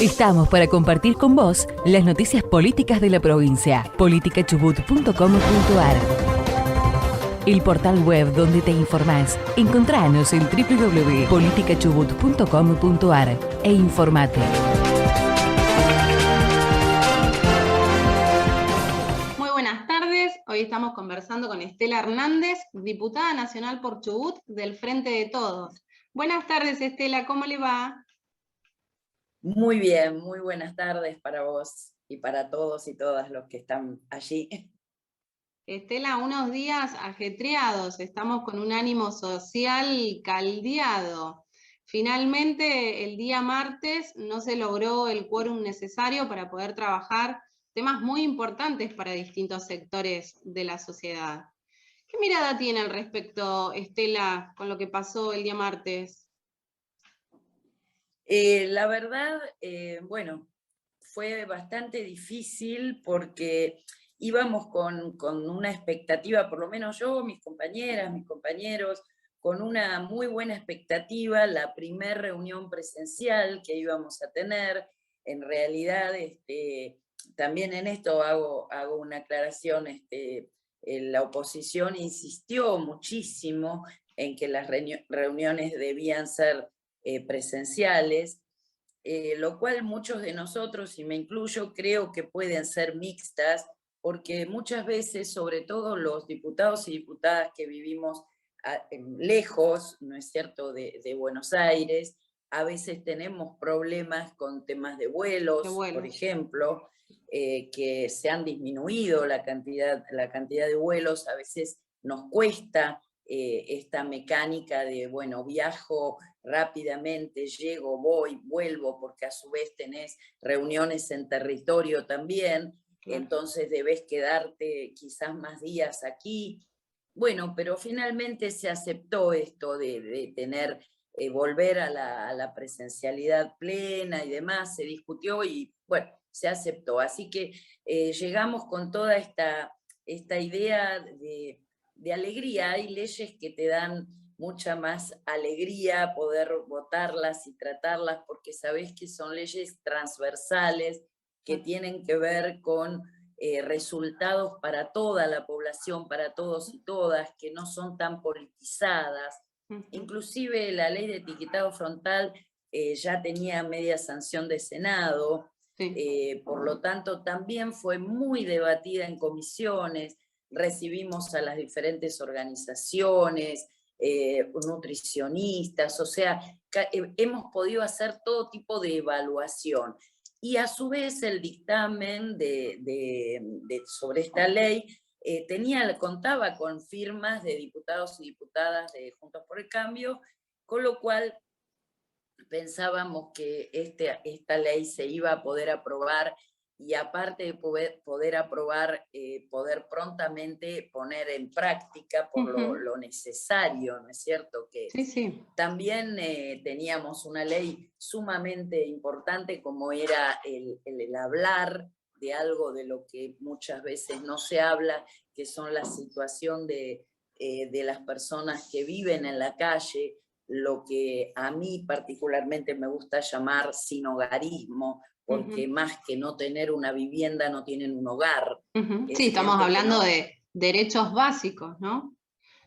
Estamos para compartir con vos las noticias políticas de la provincia. Politicachubut.com.ar, el portal web donde te informás. Encontranos en www.politicachubut.com.ar e informate. Muy buenas tardes. Hoy estamos conversando con Estela Hernández, diputada nacional por Chubut del Frente de Todos. Buenas tardes, Estela, ¿cómo le va? Muy bien, muy buenas tardes para vos y para todos y todas los que están allí. Estela, unos días ajetreados, estamos con un ánimo social caldeado. Finalmente, el día martes no se logró el quórum necesario para poder trabajar temas muy importantes para distintos sectores de la sociedad. ¿Qué mirada tiene al respecto, Estela, con lo que pasó el día martes? La verdad, bueno, fue bastante difícil porque íbamos con una expectativa, por lo menos yo, mis compañeras, mis compañeros, con una muy buena expectativa, la primera reunión presencial que íbamos a tener. En realidad, también en esto hago una aclaración, la oposición insistió muchísimo en que las reuniones debían ser presenciales, lo cual muchos de nosotros, y me incluyo, creo que pueden ser mixtas, porque muchas veces, sobre todo los diputados y diputadas que vivimos lejos, ¿no es cierto?, de Buenos Aires, a veces tenemos problemas con temas de vuelos, por ejemplo, que se han disminuido la cantidad de vuelos, a veces nos cuesta esta mecánica de, bueno, viajo rápidamente, llego, voy, vuelvo, porque a su vez tenés reuniones en territorio también, entonces debes quedarte quizás más días aquí. Bueno, pero finalmente se aceptó esto de tener, volver a la presencialidad plena y demás, se discutió y bueno, se aceptó. Así que llegamos con toda esta idea de alegría. Hay leyes que te dan mucha más alegría poder votarlas y tratarlas, porque sabés que son leyes transversales que tienen que ver con resultados para toda la población, para todos y todas, que no son tan politizadas. Inclusive la ley de etiquetado frontal ya tenía media sanción de Senado, por lo tanto también fue muy debatida en comisiones, recibimos a las diferentes organizaciones, nutricionistas, o sea, hemos podido hacer todo tipo de evaluación. Y a su vez el dictamen sobre esta ley contaba con firmas de diputados y diputadas de Juntos por el Cambio, con lo cual pensábamos que esta ley se iba a poder aprobar y aparte de poder aprobar, poder prontamente poner en práctica por lo necesario, ¿no es cierto? Que sí. También teníamos una ley sumamente importante como era el hablar de algo de lo que muchas veces no se habla, que son la situación de las personas que viven en la calle, lo que a mí particularmente me gusta llamar sinhogarismo, porque más que no tener una vivienda, no tienen un hogar. Sí, estamos hablando de derechos básicos, ¿no?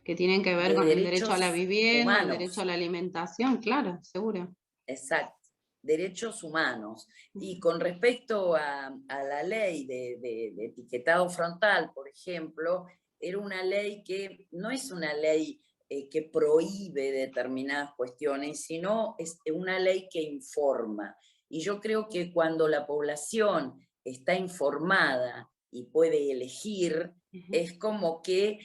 Que tienen que ver con el derecho a la vivienda, humanos. El derecho a la alimentación, claro, seguro. Exacto, derechos humanos. Y con respecto a la ley de etiquetado frontal, por ejemplo, era una ley que no es una ley que prohíbe determinadas cuestiones, sino es una ley que informa. Y yo creo que cuando la población está informada y puede elegir, es como que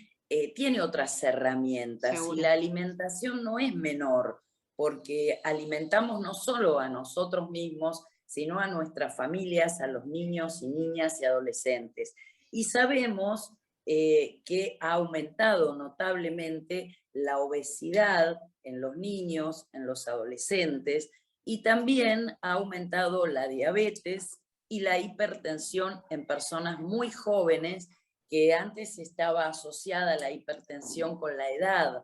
tiene otras herramientas. Seguro. Y la alimentación no es menor, porque alimentamos no solo a nosotros mismos, sino a nuestras familias, a los niños y niñas y adolescentes. Y sabemos que ha aumentado notablemente la obesidad en los niños, en los adolescentes, y también ha aumentado la diabetes y la hipertensión en personas muy jóvenes, que antes estaba asociada la hipertensión con la edad.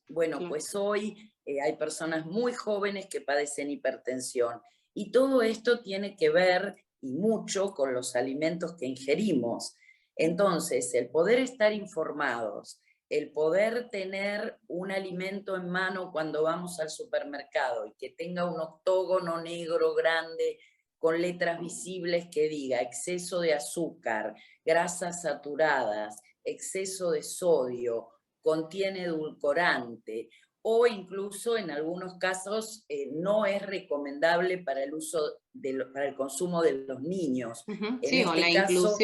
Bueno, pues hoy hay personas muy jóvenes que padecen hipertensión. Y todo esto tiene que ver, y mucho, con los alimentos que ingerimos. Entonces, el poder estar informados, el poder tener un alimento en mano cuando vamos al supermercado y que tenga un octógono negro grande con letras visibles que diga exceso de azúcar, grasas saturadas, exceso de sodio, contiene edulcorante, o incluso en algunos casos no es recomendable para el uso para el consumo de los niños. En Sí, o este caso,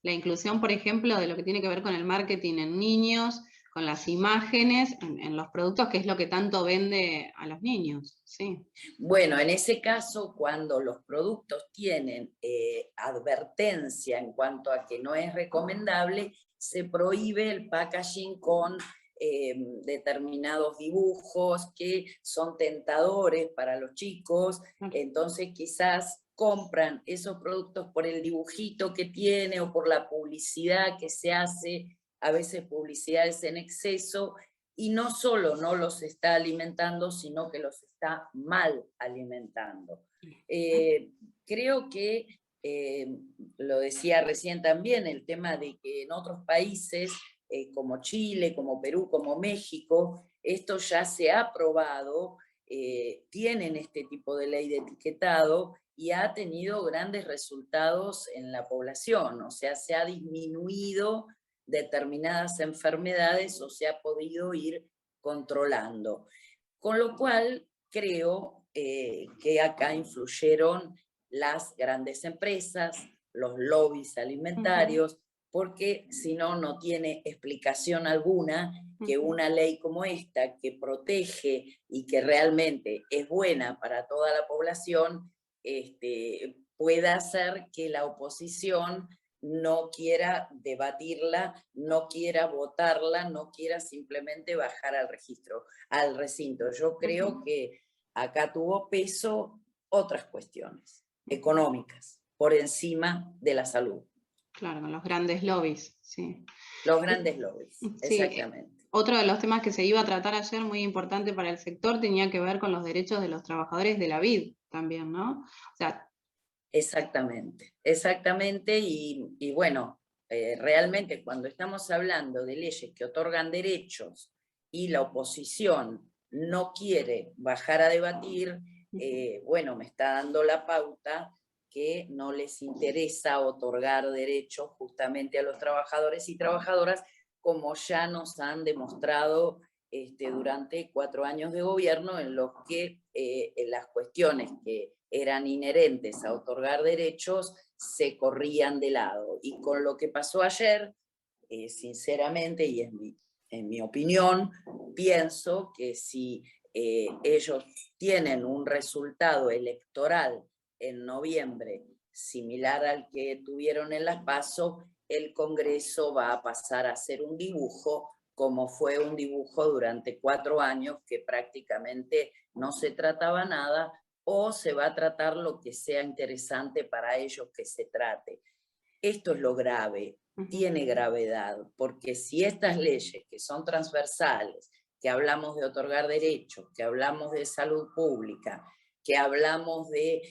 la inclusión, por ejemplo, de lo que tiene que ver con el marketing en niños, con las imágenes, en los productos, que es lo que tanto vende a los niños, sí. bueno, en ese caso, cuando los productos tienen advertencia en cuanto a que no es recomendable, se prohíbe el packaging con determinados dibujos que son tentadores para los chicos, entonces quizás compran esos productos por el dibujito que tiene o por la publicidad que se hace, a veces publicidades en exceso, y no solo no los está alimentando, sino que los está mal alimentando. Creo que, lo decía recién también, el tema de que en otros países, como Chile, como Perú, como México, esto ya se ha aprobado, tienen este tipo de ley de etiquetado y ha tenido grandes resultados en la población, o sea, se ha disminuido determinadas enfermedades o se ha podido ir controlando. Con lo cual, creo que acá influyeron las grandes empresas, los lobbies alimentarios, porque si no, no tiene explicación alguna que una ley como esta, que protege y que realmente es buena para toda la población, pueda hacer que la oposición no quiera debatirla, no quiera votarla, no quiera simplemente bajar al recinto. Yo creo que acá tuvo peso otras cuestiones económicas por encima de la salud. Claro, con los grandes lobbies, sí. Los grandes lobbies, Sí, exactamente. otro de los temas que se iba a tratar ayer, muy importante para el sector, tenía que ver con los derechos de los trabajadores de la vid también, ¿no? O sea, exactamente, exactamente, y bueno, realmente cuando estamos hablando de leyes que otorgan derechos y la oposición no quiere bajar a debatir, bueno, me está dando la pauta que no les interesa otorgar derechos justamente a los trabajadores y trabajadoras, como ya nos han demostrado durante 4 años de gobierno, en los que las cuestiones que eran inherentes a otorgar derechos se corrían de lado. Y con lo que pasó ayer, sinceramente, y en mi opinión, pienso que si ellos tienen un resultado electoral en noviembre similar al que tuvieron en las PASO, el Congreso va a pasar a ser un dibujo, como fue un dibujo durante 4 años, que prácticamente no se trataba nada, o se va a tratar lo que sea interesante para ellos que se trate. Esto es lo grave, tiene gravedad, porque si estas leyes que son transversales, que hablamos de otorgar derechos, que hablamos de salud pública, que hablamos de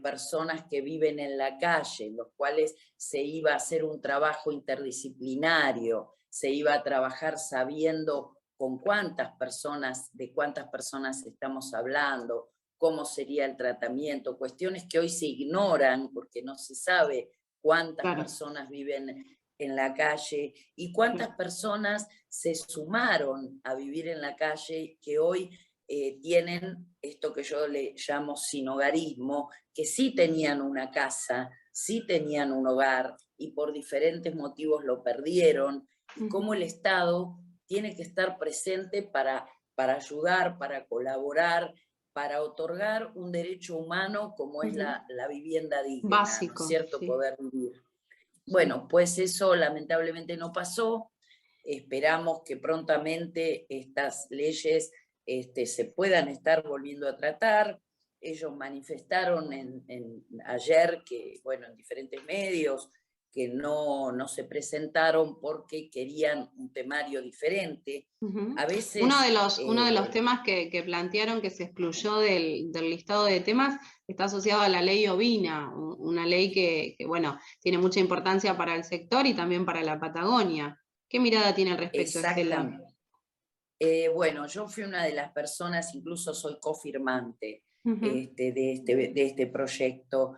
personas que viven en la calle, en los cuales se iba a hacer un trabajo interdisciplinario, se iba a trabajar sabiendo con de cuántas personas estamos hablando, cómo sería el tratamiento, cuestiones que hoy se ignoran porque no se sabe cuántas personas viven en la calle y cuántas personas se sumaron a vivir en la calle que hoy tienen esto que yo le llamo sinhogarismo, que sí tenían una casa, sí tenían un hogar y por diferentes motivos lo perdieron, y cómo el Estado tiene que estar presente para ayudar, para colaborar, para otorgar un derecho humano como es la vivienda digna, básico, ¿no es cierto? Sí. Poder vivir. Bueno, pues eso lamentablemente no pasó. Esperamos que prontamente estas leyes se puedan estar volviendo a tratar. Ellos manifestaron ayer que, bueno, en diferentes medios, que no se presentaron porque querían un temario diferente. A veces... Uno de los temas que plantearon que se excluyó del listado de temas está asociado a la ley ovina, una ley que, bueno, tiene mucha importancia para el sector y también para la Patagonia. ¿Qué mirada tiene al respecto, Estela? Exactamente. Bueno, yo fui una de las personas, incluso soy cofirmante de este proyecto.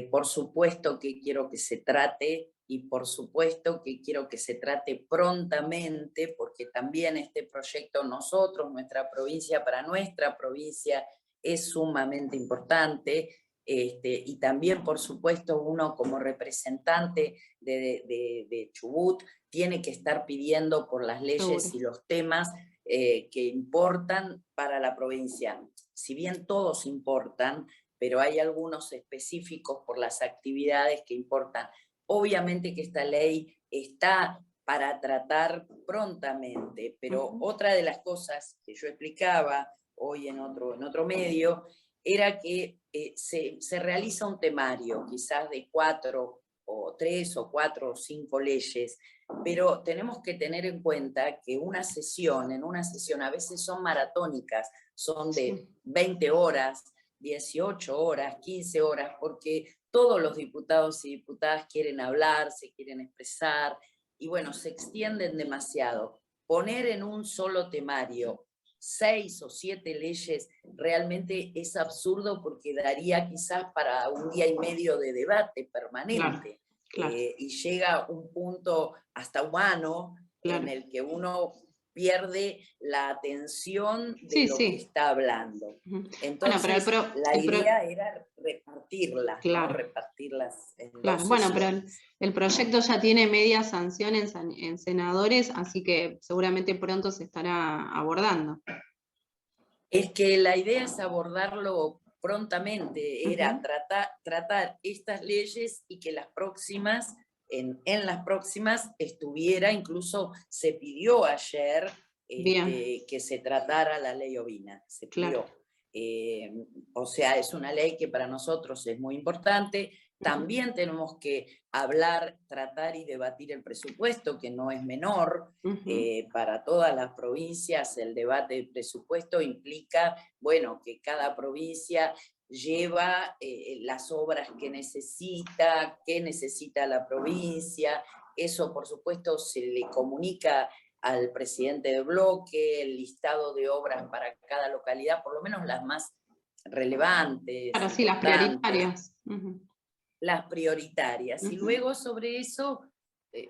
Por supuesto que quiero que se trate y por supuesto que quiero que se trate prontamente, porque también este proyecto nuestra provincia, para nuestra provincia es sumamente importante. Y también, por supuesto, uno como representante de Chubut tiene que estar pidiendo por las leyes Seguro. y los temas que importan para la provincia. Si bien todos importan, pero hay algunos específicos por las actividades que importan. Obviamente que esta ley está para tratar prontamente, pero otra de las cosas que yo explicaba hoy en otro medio era que se realiza un temario, quizás de 3 o 4 o 5 leyes, pero tenemos que tener en cuenta que en una sesión a veces son maratónicas, son de 20 horas, 18 horas, 15 horas, porque todos los diputados y diputadas quieren hablar, se quieren expresar, y bueno, se extienden demasiado. Poner en un solo temario 6 o 7 leyes realmente es absurdo, porque daría quizás para un día y medio de debate permanente. Claro. Y llega un punto hasta humano en el que uno pierde la atención de lo que está hablando. Entonces, la idea era repartirlas, claro, ¿no? Repartirlas en claro. Bueno, pero el proyecto ya tiene media sanción en senadores, así que seguramente pronto se estará abordando. Es que la idea es abordarlo prontamente, era tratar estas leyes y que las próximas, en las próximas estuviera, incluso se pidió ayer que se tratara la ley ovina, se pidió. Claro. O sea, es una ley que para nosotros es muy importante. También tenemos que hablar, tratar y debatir el presupuesto, que no es menor. Para todas las provincias el debate del presupuesto implica, bueno, que cada provincia lleva las obras que necesita la provincia. Eso, por supuesto, se le comunica al presidente del bloque, el listado de obras para cada localidad, por lo menos las más relevantes. Claro, sí, las prioritarias. Las prioritarias. Y luego sobre eso,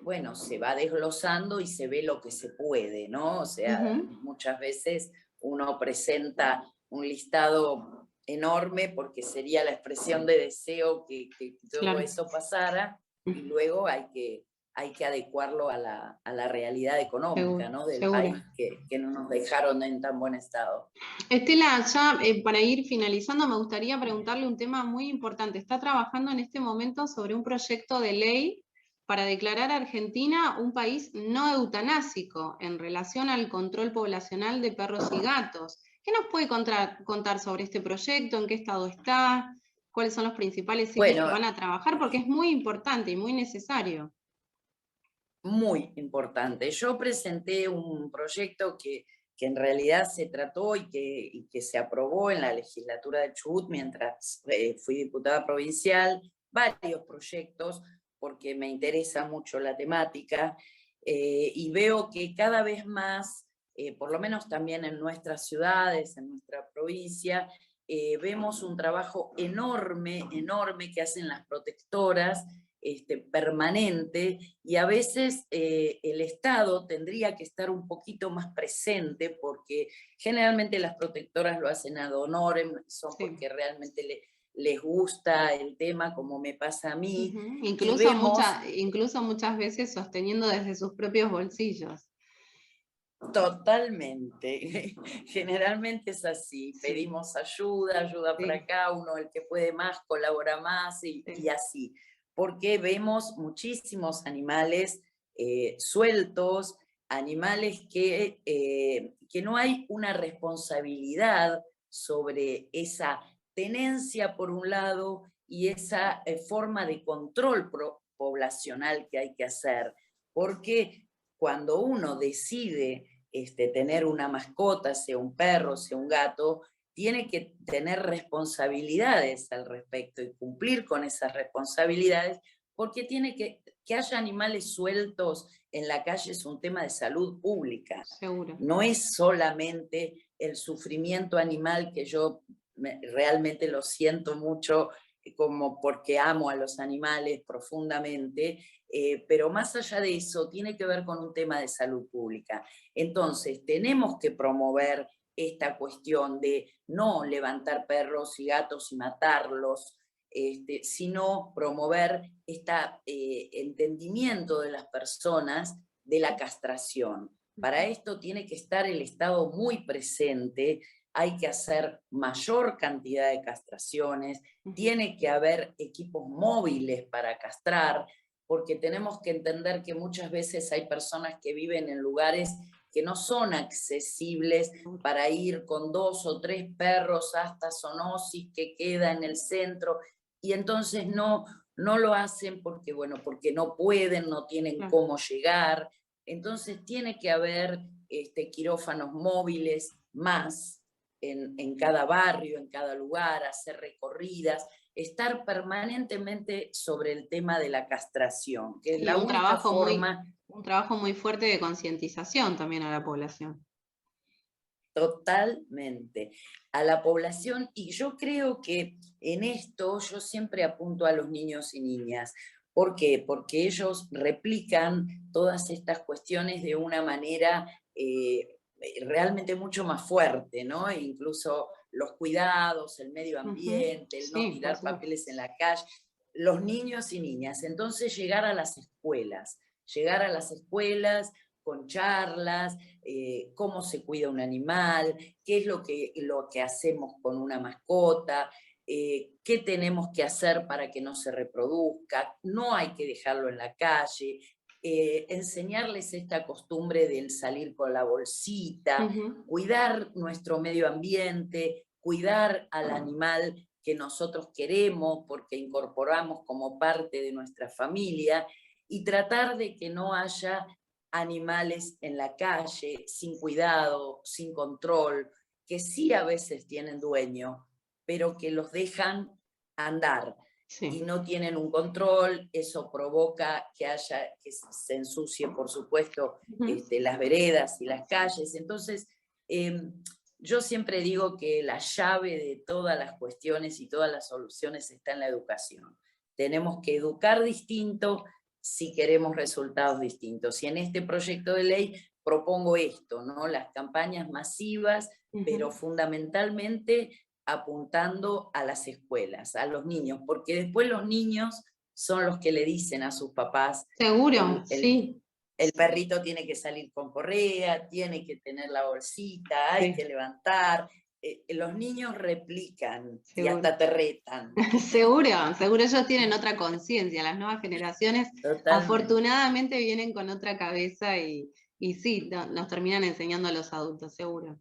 bueno, se va desglosando y se ve lo que se puede, ¿no? O sea, muchas veces uno presenta un listado enorme porque sería la expresión de deseo que todo eso pasara, y luego hay que adecuarlo a la realidad económica, ¿no? Del país que no nos dejaron en tan buen estado. Estela, ya para ir finalizando, me gustaría preguntarle un tema muy importante. Está trabajando en este momento sobre un proyecto de ley para declarar a Argentina un país no eutanásico en relación al control poblacional de perros y gatos. ¿Qué nos puede contar sobre este proyecto? ¿En qué estado está? ¿Cuáles son los principales ejes que van a trabajar? Porque es muy importante y muy necesario. Muy importante. Yo presenté un proyecto que en realidad se trató y que se aprobó en la legislatura de Chubut mientras fui diputada provincial, varios proyectos, porque me interesa mucho la temática, y veo que cada vez más, por lo menos también en nuestras ciudades, en nuestra provincia, vemos un trabajo enorme que hacen las protectoras, permanente, y a veces el Estado tendría que estar un poquito más presente, porque generalmente las protectoras lo hacen ad honorem, son porque realmente les gusta el tema, como me pasa a mí. Incluso muchas veces sosteniendo desde sus propios bolsillos. Totalmente, generalmente es así, pedimos ayuda por acá, uno el que puede más colabora más, y así, porque vemos muchísimos animales sueltos, animales que no hay una responsabilidad sobre esa tenencia por un lado y esa forma de control por poblacional que hay que hacer, porque cuando uno decide tener una mascota, sea un perro, sea un gato, tiene que tener responsabilidades al respecto y cumplir con esas responsabilidades, porque tiene que haya animales sueltos en la calle es un tema de salud pública. Seguro. No es solamente el sufrimiento animal, que yo realmente lo siento mucho, como porque amo a los animales profundamente, pero más allá de eso tiene que ver con un tema de salud pública. Entonces tenemos que promover esta cuestión de no levantar perros y gatos y matarlos, sino promover este entendimiento de las personas de la castración. Para esto tiene que estar el Estado muy presente, hay que hacer mayor cantidad de castraciones, tiene que haber equipos móviles para castrar, porque tenemos que entender que muchas veces hay personas que viven en lugares que no son accesibles para ir con 2 o 3 perros hasta Zoonosis, que queda en el centro, y entonces no lo hacen porque, bueno, porque no pueden, no tienen cómo llegar. Entonces tiene que haber quirófanos móviles más en cada barrio, en cada lugar, hacer recorridas, estar permanentemente sobre el tema de la castración, que es la única forma... Un trabajo muy fuerte de concientización también a la población. Totalmente, a la población, y yo creo que en esto yo siempre apunto a los niños y niñas. ¿Por qué? Porque ellos replican todas estas cuestiones de una manera realmente mucho más fuerte, ¿no? E incluso los cuidados, el medio ambiente, el no tirar papeles en la calle, los niños y niñas. Entonces llegar a las escuelas con charlas, cómo se cuida un animal, qué es lo que hacemos con una mascota, qué tenemos que hacer para que no se reproduzca, no hay que dejarlo en la calle, enseñarles esta costumbre del salir con la bolsita, cuidar nuestro medio ambiente, cuidar al animal que nosotros queremos porque incorporamos como parte de nuestra familia, y tratar de que no haya animales en la calle sin cuidado, sin control, que sí a veces tienen dueño, pero que los dejan andar y no tienen un control. Eso provoca que se ensucie, por supuesto, las veredas y las calles. Entonces, yo siempre digo que la llave de todas las cuestiones y todas las soluciones está en la educación. Tenemos que educar distinto si queremos resultados distintos. Y en este proyecto de ley propongo esto, ¿no? Las campañas masivas, pero fundamentalmente apuntando a las escuelas, a los niños, porque después los niños son los que le dicen a sus papás. Seguro, sí. El perrito tiene que salir con correa, tiene que tener la bolsita, hay que levantar. Los niños replican y hasta te retan. Seguro, ellos tienen otra conciencia, las nuevas generaciones afortunadamente vienen con otra cabeza y sí, nos terminan enseñando a los adultos, seguro.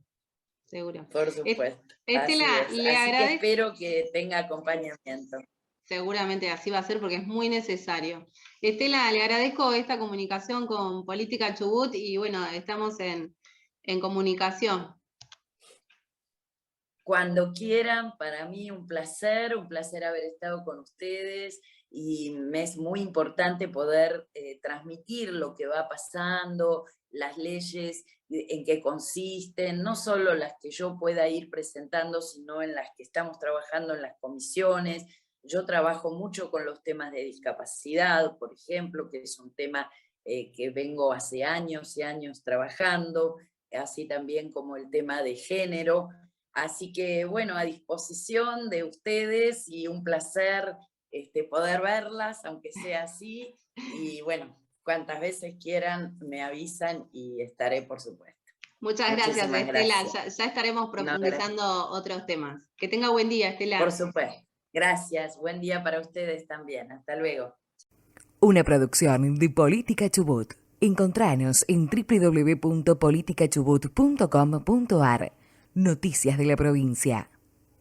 Por supuesto. Estela, le agradezco. Que espero que tenga acompañamiento. Seguramente así va a ser porque es muy necesario. Estela, le agradezco esta comunicación con Política Chubut y bueno, estamos en comunicación. Cuando quieran, para mí un placer haber estado con ustedes, y me es muy importante poder transmitir lo que va pasando, las leyes, en qué consisten, no solo las que yo pueda ir presentando, sino en las que estamos trabajando en las comisiones. Yo trabajo mucho con los temas de discapacidad, por ejemplo, que es un tema que vengo hace años y años trabajando, así también como el tema de género. Así que, bueno, a disposición de ustedes y un placer poder verlas, aunque sea así. Y bueno, cuantas veces quieran me avisan y estaré, por supuesto. Muchas gracias, Estela. Ya estaremos profundizando otros temas. Que tenga buen día, Estela. Por supuesto. Gracias. Buen día para ustedes también. Hasta luego. Una producción de Política Chubut. Encontranos en www.politicachubut.com.ar. Noticias de la provincia.